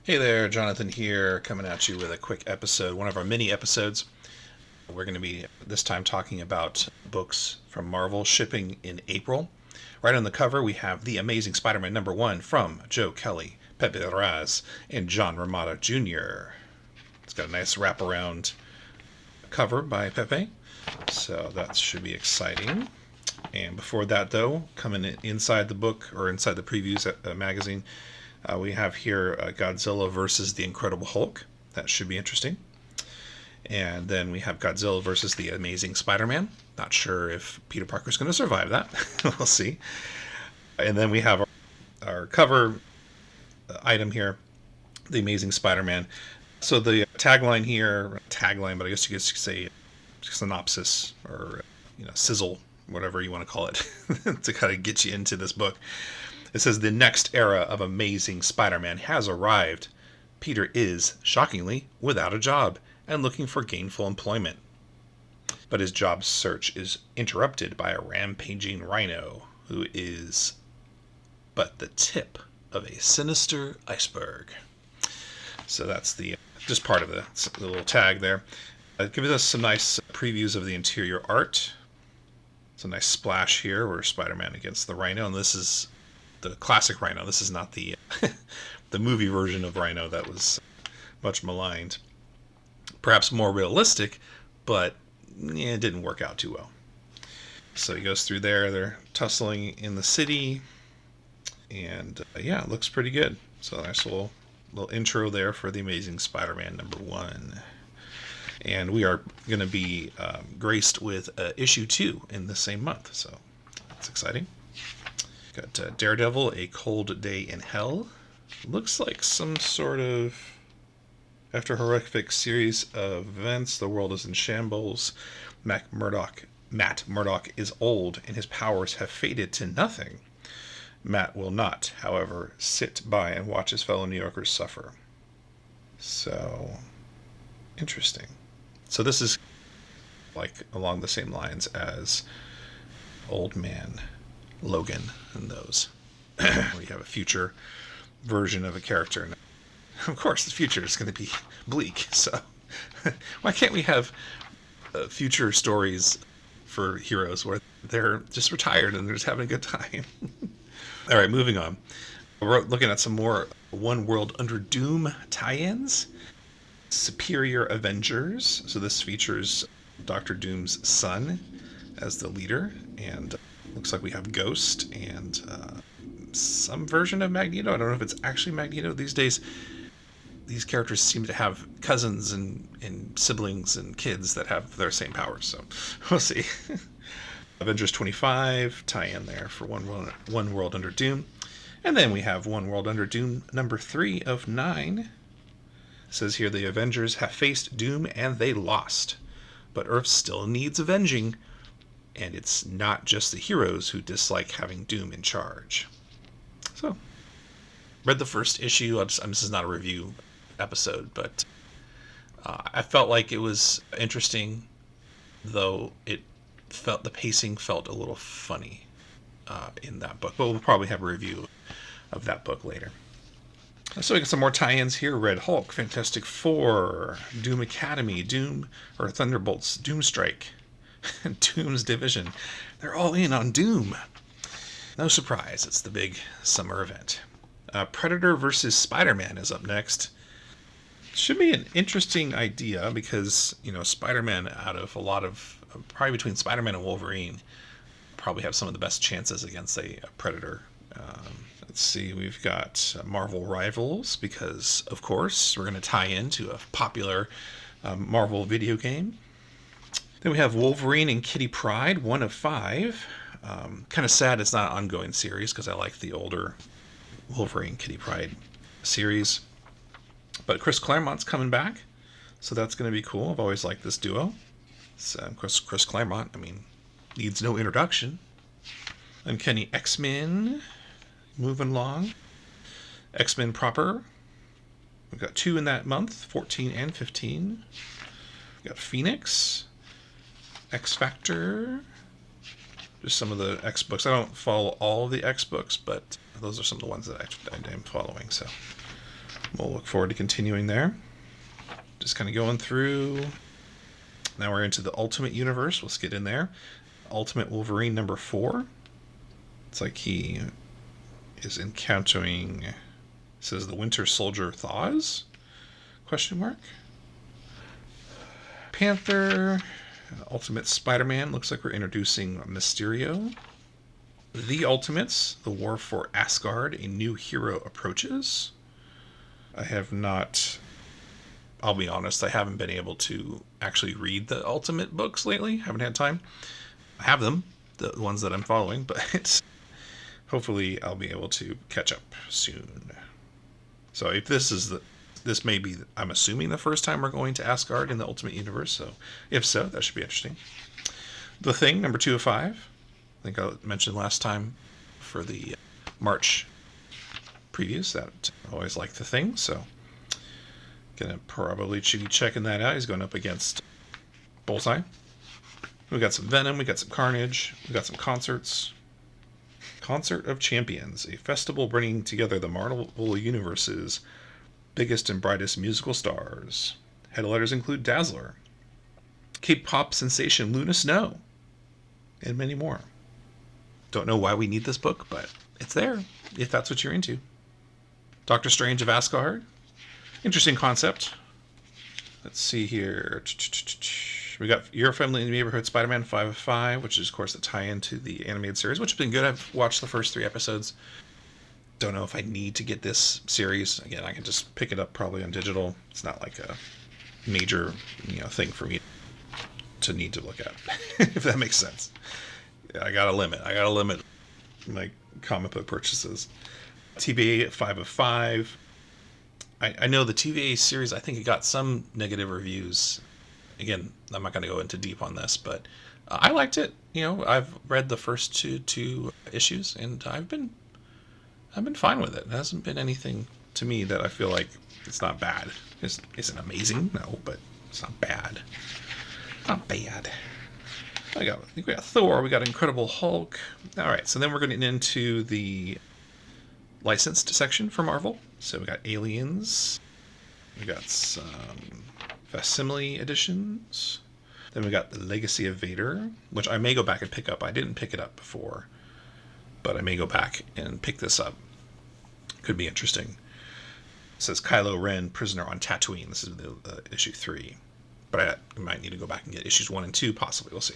Hey there, Jonathan here, coming at you with a quick episode, one of our mini episodes. We're going to be this time talking about books from Marvel shipping in April. Right on the cover, we have The Amazing Spider-Man #1 from Joe Kelly, Pepe Larraz, and John Romita Jr. It's got a nice wraparound cover by Pepe, so that should be exciting. And before that, though, coming inside the book, or inside the previews magazine, we have here Godzilla versus the Incredible Hulk. That should be interesting. And then we have Godzilla versus the Amazing Spider-Man. Not sure if Peter Parker's going to survive that. We'll see. And then we have our cover item here, The Amazing Spider-Man. So the tagline here, but I guess you could say synopsis or sizzle, whatever you want to call it, to kind of get you into this book. It says, the next era of Amazing Spider-Man has arrived. Peter is, shockingly, without a job and looking for gainful employment. But his job search is interrupted by a rampaging rhino who is but the tip of a sinister iceberg. So that's the just part of the little tag there. It gives us some nice previews of the interior art. It's a nice splash here where Spider-Man against the rhino, and this is the classic Rhino. This is not the the movie version of Rhino that was much maligned. Perhaps more realistic, but it didn't work out too well. So he goes through there. They're tussling in the city, and yeah, it looks pretty good. So nice little intro there for the Amazing Spider-Man #1. And we are going to be graced with issue 2 in the same month, so that's exciting. Got Daredevil, A Cold Day in Hell. Looks like some sort of, after a horrific series of events, the world is in shambles. Matt Murdock is old and his powers have faded to nothing. Matt will not, however, sit by and watch his fellow New Yorkers suffer. So, interesting. So this is like along the same lines as Old Man Logan and those. We have a future version of a character. And of course, the future is going to be bleak. So why can't we have future stories for heroes where they're just retired and they're just having a good time? All right, moving on. We're looking at some more One World Under Doom tie-ins. Superior Avengers. So this features Dr. Doom's son as the leader, and looks like we have Ghost and some version of Magneto. I don't know if it's actually Magneto. These days, these characters seem to have cousins and siblings and kids that have their same powers, so we'll see. Avengers 25, tie-in there for One World Under Doom. And then we have One World Under Doom #3 of 9. It says here, the Avengers have faced Doom and they lost, but Earth still needs avenging. And it's not just the heroes who dislike having Doom in charge. So, read the first issue. This is not a review episode, but I felt like it was interesting, though the pacing felt a little funny in that book. But we'll probably have a review of that book later. So we got some more tie-ins here. Red Hulk, Fantastic Four, Doom Academy, Thunderbolts, Doomstrike, Doom's Division. They're all in on Doom. No surprise, it's the big summer event. Predator versus Spider-Man is up next. Should be an interesting idea because, Spider-Man, out of a lot of, probably between Spider-Man and Wolverine, probably have some of the best chances against a Predator. Let's see, we've got Marvel Rivals because, of course, we're going to tie into a popular Marvel video game. Then we have Wolverine and Kitty Pryde, 1 of 5. Kind of sad it's not an ongoing series because I like the older Wolverine Kitty Pryde series. But Chris Claremont's coming back, so that's going to be cool. I've always liked this duo. So, Chris Claremont, needs no introduction. Uncanny X-Men, moving along. X-Men proper. We've got 2 in that month, 14 and 15. We've got Phoenix. X-Factor. Just some of the X books. I don't follow all of the X books, but those are some of the ones that I am following. So We'll look forward to continuing there. Just kind of going through. Now we're into the Ultimate Universe. Let's get in there. Ultimate Wolverine number 4. It's like he is encountering, it says the Winter Soldier thaws? Question mark. Panther. Ultimate Spider-Man. Looks like we're introducing Mysterio. The Ultimates. The War for Asgard. A new hero approaches. I have not... I'll be honest, I haven't been able to actually read the Ultimate books lately. Haven't had time. I have them, the ones that I'm following, but hopefully I'll be able to catch up soon. So if this may be, I'm assuming, the first time we're going to Asgard in the Ultimate Universe, so if so, that should be interesting. The Thing, number 2 of 5. I think I mentioned last time for the March previews that I always like The Thing, so gonna probably be checking that out. He's going up against Bullseye. We got some Venom, we got some Carnage, we got some concerts. Concert of Champions, a festival bringing together the Marvel Universe's biggest and brightest musical stars. Headliners include Dazzler, K-pop sensation Luna Snow, and many more. Don't know why we need this book, but it's there if that's what you're into. Doctor Strange of Asgard. Interesting concept. Let's see here. We got Your Family Neighborhood Spider-Man 5 of 5, which is, of course, the tie-in to the animated series, which has been good. I've watched the first 3 episodes. Don't know if I need to get this series. Again, I can just pick it up probably on digital. It's not like a major, thing for me to need to look at, if that makes sense. Yeah, I got a limit my comic book purchases. TVA 5 of 5. I know the TVA series, I think it got some negative reviews. Again, I'm not going to go into deep on this, but I liked it. I've read the first two issues, and I've been fine with it. It hasn't been anything to me that I feel like it's not bad. Is it amazing? No, but it's not bad. Not bad. I think we got Thor. We got Incredible Hulk. All right, so then we're going into the licensed section for Marvel. So we got Aliens. We got some facsimile editions. Then we got the Legacy of Vader, which I may go back and pick up. I didn't pick it up before, but I may go back and pick this up. Could be interesting. It says Kylo Ren, Prisoner on Tatooine. This is the issue 3. But I might need to go back and get issues 1 and 2, possibly. We'll see.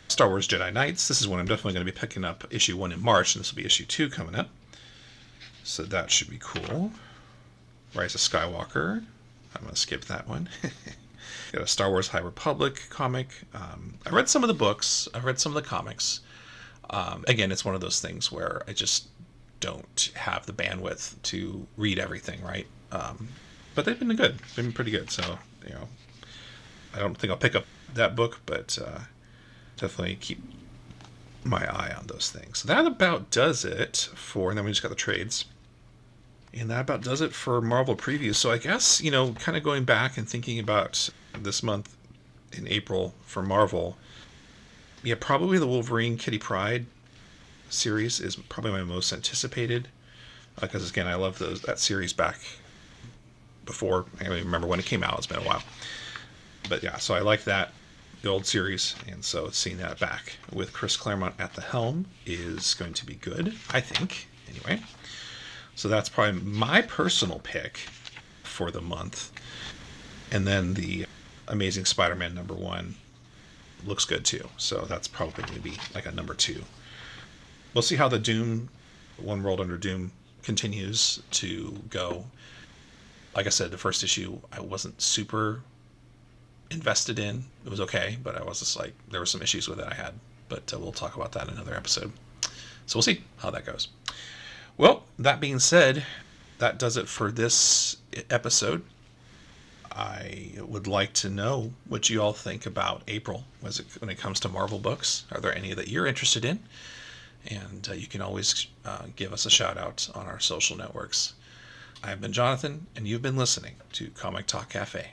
Star Wars Jedi Knights. This is one I'm definitely going to be picking up issue 1 in March, and this will be issue 2 coming up. So that should be cool. Rise of Skywalker. I'm going to skip that one. Got a Star Wars High Republic comic. I read some of the books. I've read some of the comics. Again, it's one of those things where I just don't have the bandwidth to read everything, right? But they've been good. They've been pretty good. So, I don't think I'll pick up that book, but definitely keep my eye on those things. So that about does it for, and then we just got the trades. And that about does it for Marvel previews. So I guess, kind of going back and thinking about this month in April for Marvel, yeah, probably the Wolverine Kitty Pryde series is probably my most anticipated. Because, again, I love that series back before. I don't even remember when it came out. It's been a while. But yeah, so I like that, the old series. And so seeing that back with Chris Claremont at the helm is going to be good, I think. Anyway. So that's probably my personal pick for the month. And then the Amazing Spider-Man number 1 looks good too. So that's probably going to be like a number 2. We'll see how the Doom, One World Under Doom, continues to go. Like I said, the first issue I wasn't super invested in. It was okay, but I was just like, there were some issues with it I had. But we'll talk about that in another episode. So we'll see how that goes. Well, that being said, that does it for this episode. I would like to know what you all think about April when it comes to Marvel books. Are there any that you're interested in? And you can always give us a shout out on our social networks. I've been Jonathan, and you've been listening to Comic Talk Cafe.